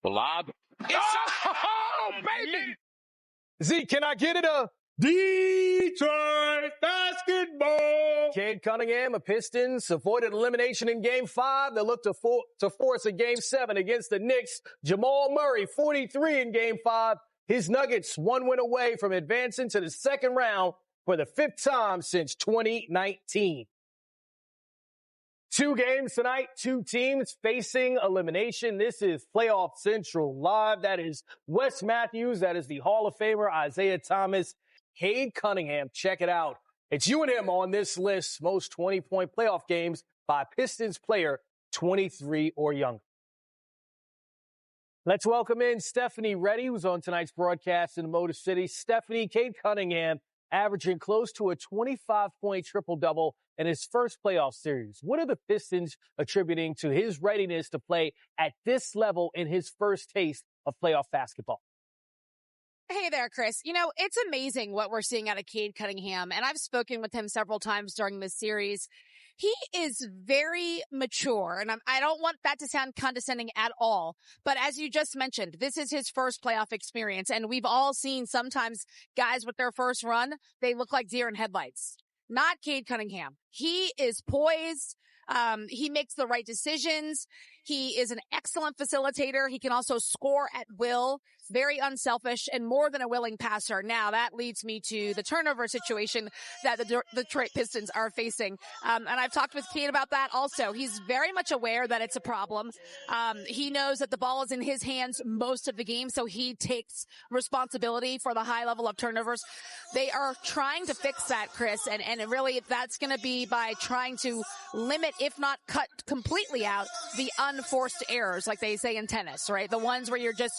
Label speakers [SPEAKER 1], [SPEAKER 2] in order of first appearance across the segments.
[SPEAKER 1] The lob.
[SPEAKER 2] Oh, baby! Z, can I get it a Detroit basketball? Cade Cunningham of Pistons avoided elimination in Game 5. They look to force a Game 7 against the Knicks. Jamal Murray, 43 in Game 5. His Nuggets 1 win away from advancing to the second round for the 5th time since 2019. 2 games tonight, 2 teams facing elimination. This is Playoff Central Live. That is Wes Matthews. That is the Hall of Famer Isiah Thomas. Cade Cunningham, check it out. It's you and him on this list. Most 20-point playoff games by Pistons player 23 or younger. Let's welcome in Stephanie Reddy, who's on tonight's broadcast in Motor City. Stephanie, Cade Cunningham averaging close to a 25-point triple-double in his first playoff series. What are the Pistons attributing to his readiness to play at this level in his first taste of playoff basketball?
[SPEAKER 3] Hey there, Chris. You know, it's amazing what we're seeing out of Cade Cunningham, and I've spoken with him several times during this series. He is very mature, and I don't want that to sound condescending at all. But as you just mentioned, this is his first playoff experience, and we've all seen sometimes guys with their first run, they look like deer in headlights. Not Cade Cunningham. He is poised. He makes the right decisions. He is an excellent facilitator. He can also score at will, very unselfish, and more than a willing passer. Now, that leads me to the turnover situation that the Detroit Pistons are facing. And I've talked with Cade about that also. He's very much aware that it's a problem. He knows that the ball is in his hands most of the game, so he takes responsibility for the high level of turnovers. They are trying to fix that, Chris, and really that's going to be by trying to limit, if not cut completely out, the unforced errors, like they say in tennis, right? The ones where you're just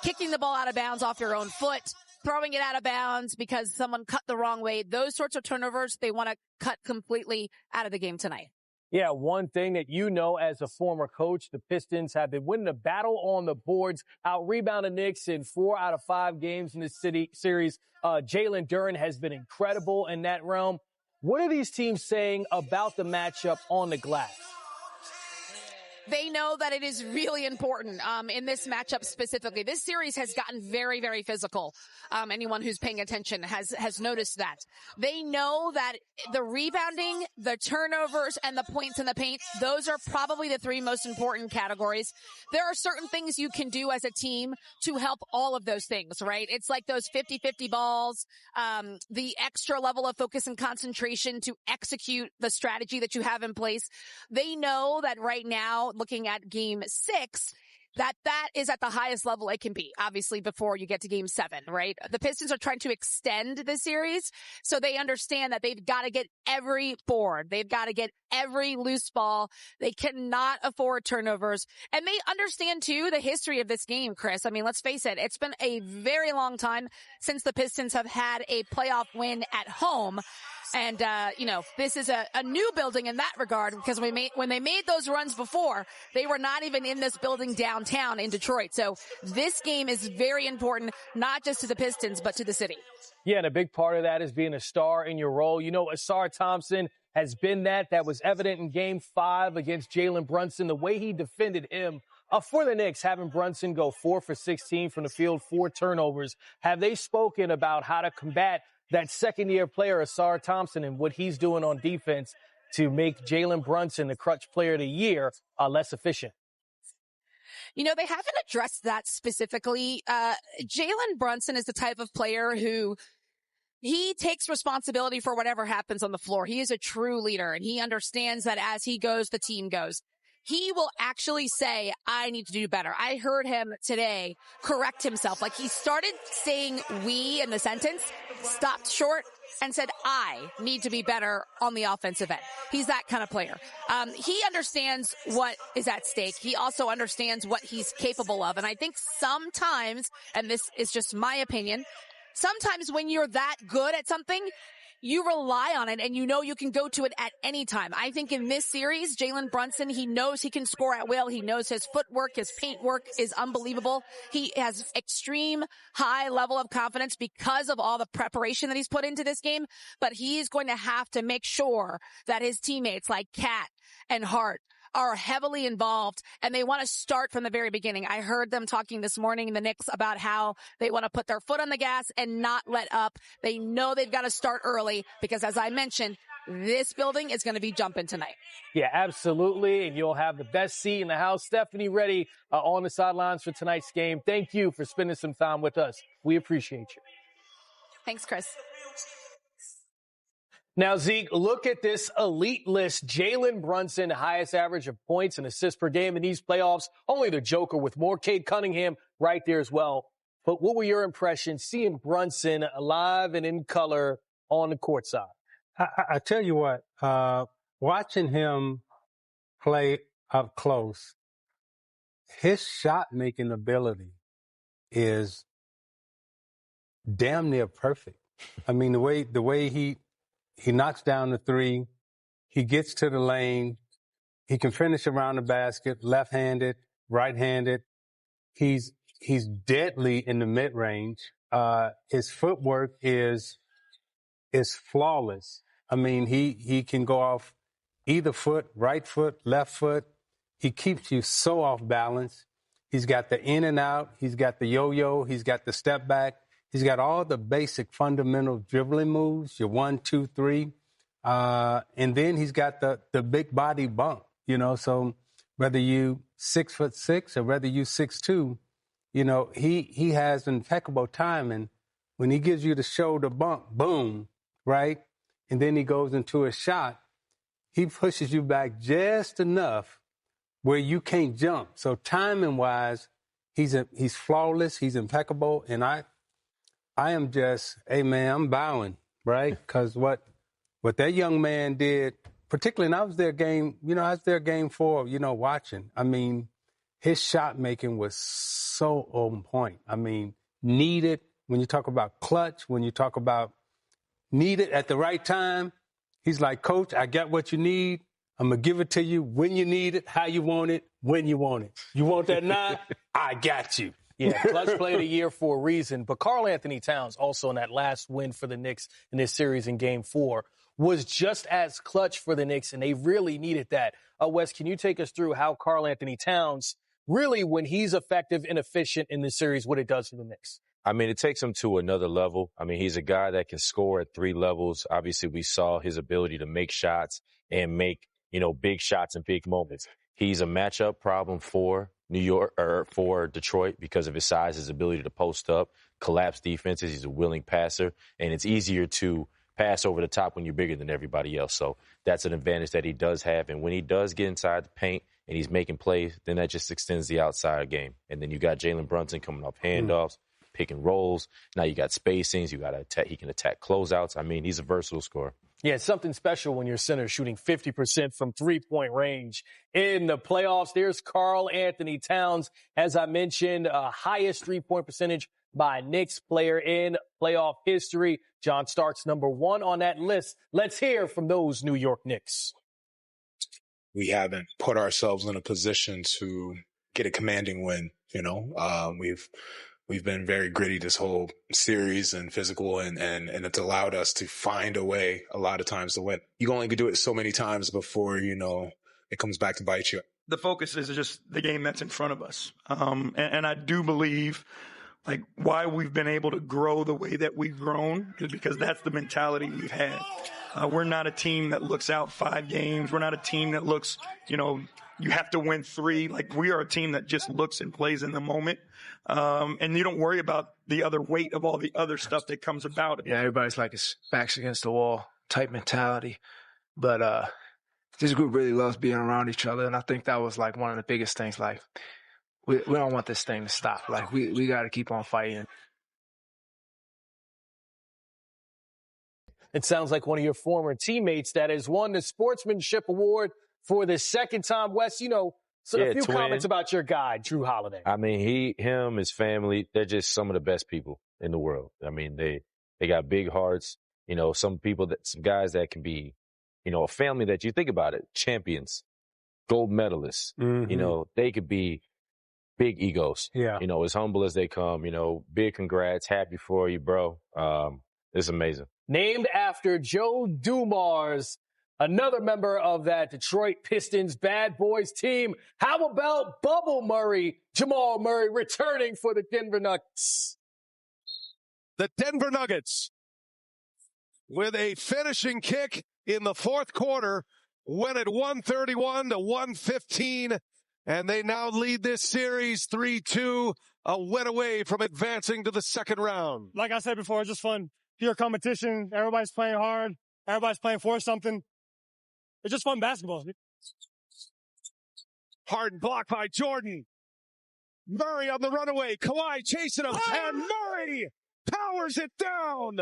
[SPEAKER 3] kicking the ball out of bounds off your own foot, throwing it out of bounds because someone cut the wrong way. Those sorts of turnovers, they want to cut completely out of the game tonight.
[SPEAKER 2] Yeah, one thing that you know as a former coach, the Pistons have been winning a battle on the boards, out-rebounding Knicks in 4 out of 5 games in this series. Jalen Brunson has been incredible in that realm. What are these teams saying about the matchup on the glass?
[SPEAKER 3] They know that it is really important in this matchup specifically. This series has gotten very, very physical. Anyone who's paying attention has noticed that. They know that the rebounding, the turnovers, and the points in the paint, those are probably the 3 most important categories. There are certain things you can do as a team to help all of those things, right? It's like those 50-50 balls, the extra level of focus and concentration to execute the strategy that you have in place. They know that right now, looking at Game 6, that is at the highest level it can be, obviously, before you get to Game 7, right? The Pistons are trying to extend the series, so they understand that they've got to get every board. They've got to get every loose ball. They cannot afford turnovers. And they understand, too, the history of this game, Chris. I mean, let's face it. It's been a very long time since the Pistons have had a playoff win at home. And, this is a new building in that regard, because when they made those runs before, they were not even in this building downtown in Detroit. So this game is very important, not just to the Pistons, but to the city.
[SPEAKER 2] Yeah, and a big part of that is being a star in your role. You know, Isiah Thomas has been that. That was evident in Game 5 against Jalen Brunson, the way he defended him. For the Knicks, having Brunson go 4 for 16 from the field, 4 turnovers, have they spoken about how to combat that second-year player, Isiah Thomas, and what he's doing on defense to make Jalen Brunson, the clutch player of the year, less efficient?
[SPEAKER 3] You know, they haven't addressed that specifically. Jalen Brunson is the type of player who he takes responsibility for whatever happens on the floor. He is a true leader, and he understands that as he goes, the team goes. He will actually say, I need to do better. I heard him today correct himself. Like, he started saying we in the sentence, stopped short, and said, I need to be better on the offensive end. He's that kind of player. He understands what is at stake. He also understands what he's capable of. And I think sometimes, and this is just my opinion, sometimes when you're that good at something, you rely on it, and you know you can go to it at any time. I think in this series, Jalen Brunson, he knows he can score at will. He knows his footwork, his paint work is unbelievable. He has extreme high level of confidence because of all the preparation that he's put into this game. But he's going to have to make sure that his teammates like Cat and Hart are heavily involved and they want to start from the very beginning. I heard them talking this morning, the Knicks, about how they want to put their foot on the gas and not let up. They know they've got to start early because, as I mentioned, this building is going to be jumping tonight.
[SPEAKER 2] Yeah, absolutely. And you'll have the best seat in the house. Stephanie Reddy on the sidelines for tonight's game. Thank you for spending some time with us. We appreciate you.
[SPEAKER 3] Thanks, Chris.
[SPEAKER 2] Now, Zeke, look at this elite list. Jalen Brunson, highest average of points and assists per game in these playoffs. Only the Joker with more. Cade Cunningham right there as well. But what were your impressions seeing Brunson live and in color on the court side?
[SPEAKER 1] I tell you what, watching him play up close, his shot-making ability is damn near perfect. I mean, the way he knocks down the three, he gets to the lane, he can finish around the basket, left-handed, right-handed. He's deadly in the mid-range. His footwork is flawless. I mean, he can go off either foot, right foot, left foot. He keeps you so off balance. He's got the in and out. He's got the yo-yo. He's got the step back. He's got all the basic fundamental dribbling moves, your 1, 2, 3. And then he's got the big body bump, you know. So whether you 6'6" or whether you 6'2", you know, he has impeccable timing. When he gives you the shoulder bump, boom, right? And then he goes into a shot, he pushes you back just enough where you can't jump. So timing-wise, he's flawless, he's impeccable, and I am just, hey, man, I'm bowing, right? Because what that young man did, particularly, and I was there game 4, you know, watching. I mean, his shot making was so on point. I mean, needed, when you talk about clutch, when you talk about needed at the right time, he's like, Coach, I got what you need. I'm going to give it to you when you need it, how you want it, when you want it. You want that now? I got you.
[SPEAKER 2] Yeah, clutch play of the year for a reason. But Karl-Anthony Towns, also in that last win for the Knicks in this series in Game 4, was just as clutch for the Knicks, and they really needed that. Wes, can you take us through how Karl-Anthony Towns, really, when he's effective and efficient in this series, what it does for the Knicks?
[SPEAKER 4] I mean, it takes him to another level. I mean, he's a guy that can score at 3 levels. Obviously, we saw his ability to make shots and make, you know, big shots in big moments. He's a matchup problem for for Detroit because of his size, his ability to post up, collapse defenses. He's a willing passer, and it's easier to pass over the top when you're bigger than everybody else. So that's an advantage that he does have. And when he does get inside the paint and he's making plays, then that just extends the outside game. And then you got Jalen Brunson coming off handoffs, pick and rolls. Now you got spacings. You got to attack. He can attack closeouts. I mean, he's a versatile scorer.
[SPEAKER 2] Yeah, it's something special when your center shooting 50% from three-point range in the playoffs. There's Karl-Anthony Towns, as I mentioned, highest three-point percentage by a Knicks player in playoff history. John Starks, number 1 on that list. Let's hear from those New York Knicks.
[SPEAKER 5] We haven't put ourselves in a position to get a commanding win. You know, we've been very gritty this whole series and physical, and it's allowed us to find a way a lot of times to win. You only could do it so many times before, you know, it comes back to bite you.
[SPEAKER 6] The focus is just the game that's in front of us. And I do believe, like, why we've been able to grow the way that we've grown is because that's the mentality we've had. We're not a team that looks out 5 games. We're not a team that looks, you know, you have to win 3. Like, we are a team that just looks and plays in the moment. And you don't worry about the other weight of all the other stuff that comes about it.
[SPEAKER 7] Yeah, everybody's like his backs against the wall type mentality. But this group really loves being around each other. And I think that was like one of the biggest things. Like, we don't want this thing to stop. Like, we got to keep on fighting.
[SPEAKER 2] It sounds like one of your former teammates that has won the Sportsmanship Award for the second time. Wes, you know, a few comments about your guy, Drew Holiday.
[SPEAKER 4] I mean, him, his family, they're just some of the best people in the world. I mean, they got big hearts. You know, some guys that can be, you know, a family that you think about it, champions, gold medalists, you know, they could be big egos.
[SPEAKER 1] Yeah.
[SPEAKER 4] You know, as humble as they come, you know, big congrats, happy for you, bro. It's amazing.
[SPEAKER 2] Named after Joe Dumars, another member of that Detroit Pistons bad boys team. How about Bubble Murray, Jamal Murray, returning for the Denver Nuggets?
[SPEAKER 8] The Denver Nuggets, with a finishing kick in the fourth quarter, went at 131-115, and they now lead this series 3-2, a win away from advancing to the second round.
[SPEAKER 9] Like I said before, it's just fun. Pure competition. Everybody's playing hard. Everybody's playing for something. It's just fun basketball.
[SPEAKER 8] Harden blocked by Jordan. Murray on the runaway. Kawhi chasing him, and Murray powers it down.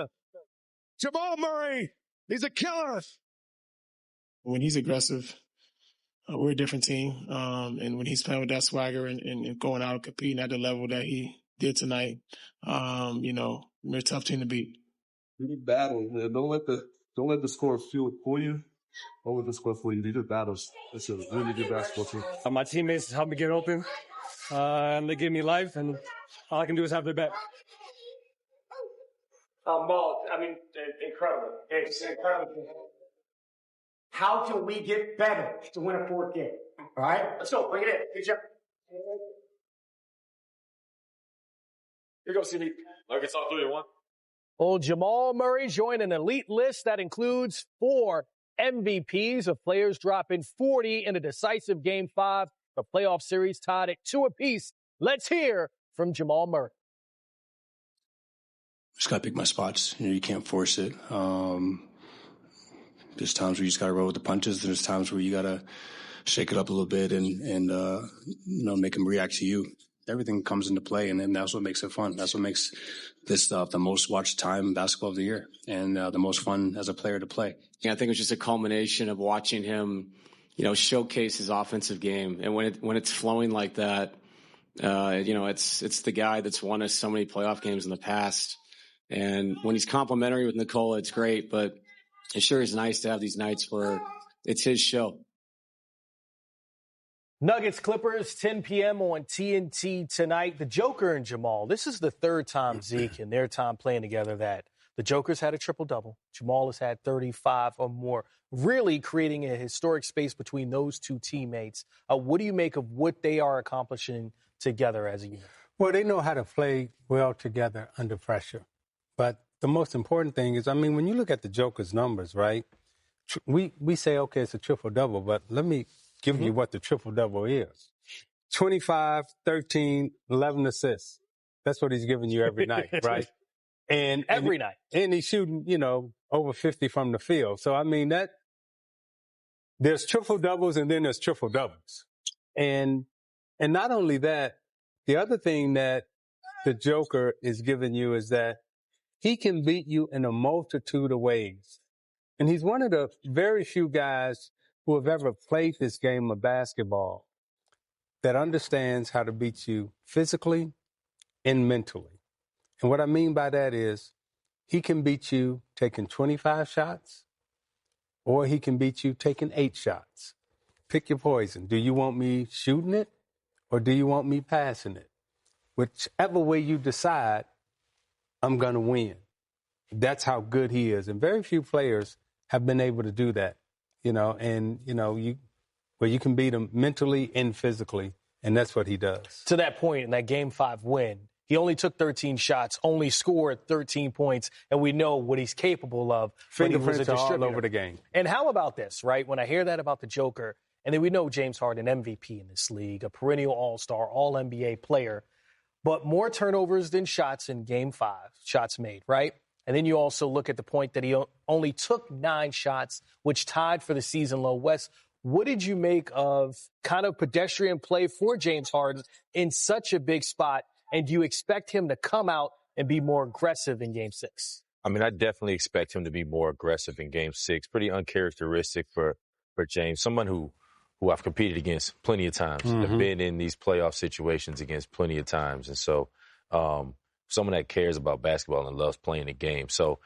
[SPEAKER 8] Jamal Murray, he's a killer.
[SPEAKER 9] When he's aggressive, we're a different team. And when he's playing with that swagger and going out and competing at the level that he did tonight, we're a tough team to beat.
[SPEAKER 10] You need battles. Don't let the score fuel for you. Don't let the score for you. These are battles. It's a really good basketball team.
[SPEAKER 9] My teammates help me get open, and they give me life, and all I can do is have their back.
[SPEAKER 11] Incredible. It's incredible. How can we get better to win a fourth game? All right? Let's go. Bring it in. Good job. Here goes, CD.
[SPEAKER 4] Nuggets on 3-1.
[SPEAKER 2] Well, Jamal Murray joined an elite list that includes 4 MVPs of players dropping 40 in a decisive Game 5. The playoff series tied at 2 apiece. Let's hear from Jamal Murray.
[SPEAKER 9] Just got to pick my spots. You can't force it. There's times where you just got to roll with the punches. There's times where you got to shake it up a little bit and make them react to you. Everything comes into play, and that's what makes it fun. That's what makes this the most watched time basketball of the year and the most fun as a player to play.
[SPEAKER 12] Yeah, I think it was just a culmination of watching him, showcase his offensive game. And when it's flowing like that, it's the guy that's won us so many playoff games in the past. And when he's complimentary with Nikola, it's great, but it sure is nice to have these nights where it's his show.
[SPEAKER 2] Nuggets Clippers, 10 p.m. on TNT tonight. The Joker and Jamal. This is the third time, Zeke, in their time playing together that the Joker's had a triple-double. Jamal has had 35 or more, really creating a historic space between those two teammates. What do you make of what they are accomplishing together as a unit?
[SPEAKER 1] Well, they know how to play well together under pressure. But the most important thing is, when you look at the Joker's numbers, right, we say, okay, it's a triple-double, but let me give you what the triple-double is. 25, 13, 11 assists. That's what he's giving you every night, right? And
[SPEAKER 2] every night.
[SPEAKER 1] And he's shooting, over 50 from the field. So, there's triple-doubles and then there's triple-doubles. And not only that, the other thing that the Joker is giving you is that he can beat you in a multitude of ways. And he's one of the very few guys who have ever played this game of basketball that understands how to beat you physically and mentally. And what I mean by that is he can beat you taking 25 shots, or he can beat you taking 8 shots. Pick your poison. Do you want me shooting it, or do you want me passing it? Whichever way you decide, I'm going to win. That's how good he is. And very few players have been able to do that, you can beat him mentally and physically, and that's what he does.
[SPEAKER 2] To that point, in that Game 5 win, he only took 13 shots, only scored 13 points, and we know what he's capable of.
[SPEAKER 1] Fingerprints are all over the game.
[SPEAKER 2] And how about this, right? When I hear that about the Joker, and then we know James Harden, MVP in this league, a perennial all-star, all-NBA player, but more turnovers than shots in Game 5, shots made, right? And then you also look at the point that he only took 9 shots, which tied for the season low. Wes, what did you make of kind of pedestrian play for James Harden in such a big spot? And do you expect him to come out and be more aggressive in Game 6?
[SPEAKER 4] I definitely expect him to be more aggressive in Game 6. Pretty uncharacteristic for James, someone who I've competed against plenty of times. I've been in these playoff situations against plenty of times. And so someone that cares about basketball and loves playing the game. So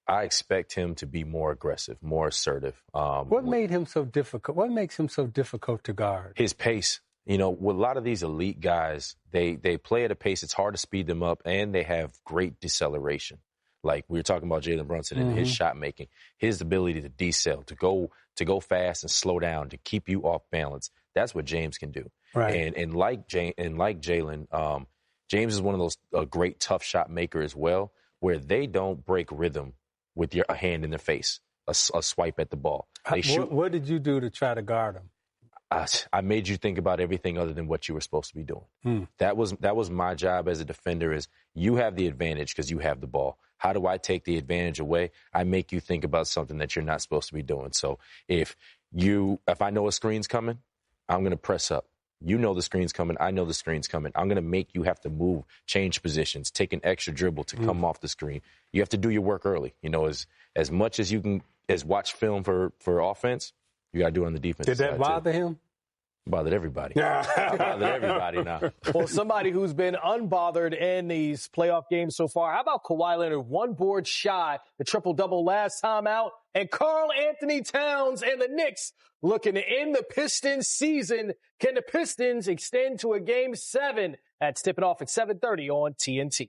[SPEAKER 4] I expect him to be more aggressive, more assertive.
[SPEAKER 1] What made him so difficult? What makes him so difficult to guard?
[SPEAKER 4] His pace. With a lot of these elite guys, they play at a pace. It's hard to speed them up, and they have great deceleration. Like we were talking about Jalen Brunson and his shot making, his ability to decel, to go fast and slow down, to keep you off balance. That's what James can do.
[SPEAKER 1] Right.
[SPEAKER 4] And like Jalen, James is one of those great tough shot maker as well, where they don't break rhythm with a hand in their face, a swipe at the ball. They shoot.
[SPEAKER 1] What did you do to try to guard him?
[SPEAKER 4] I made you think about everything other than what you were supposed to be doing. That was my job as a defender. Is you have the advantage because you have the ball. How do I take the advantage away? I make you think about something that you're not supposed to be doing. So if I know a screen's coming, I'm going to press up. You know the screen's coming. I know the screen's coming. I'm going to make you have to move, change positions, take an extra dribble to come off the screen. You have to do your work early. You know, as much as you can, as watch film for offense, you got to do it on the defense.
[SPEAKER 1] Did that bother him?
[SPEAKER 4] Bothered everybody. Bothered everybody now.
[SPEAKER 2] Well, somebody who's been unbothered in these playoff games so far. How about Kawhi Leonard? One board shy, the triple-double last time out. And Karl-Anthony Towns and the Knicks looking to end the Pistons season. Can the Pistons extend to a Game 7? That's tipping off at 7:30 on TNT.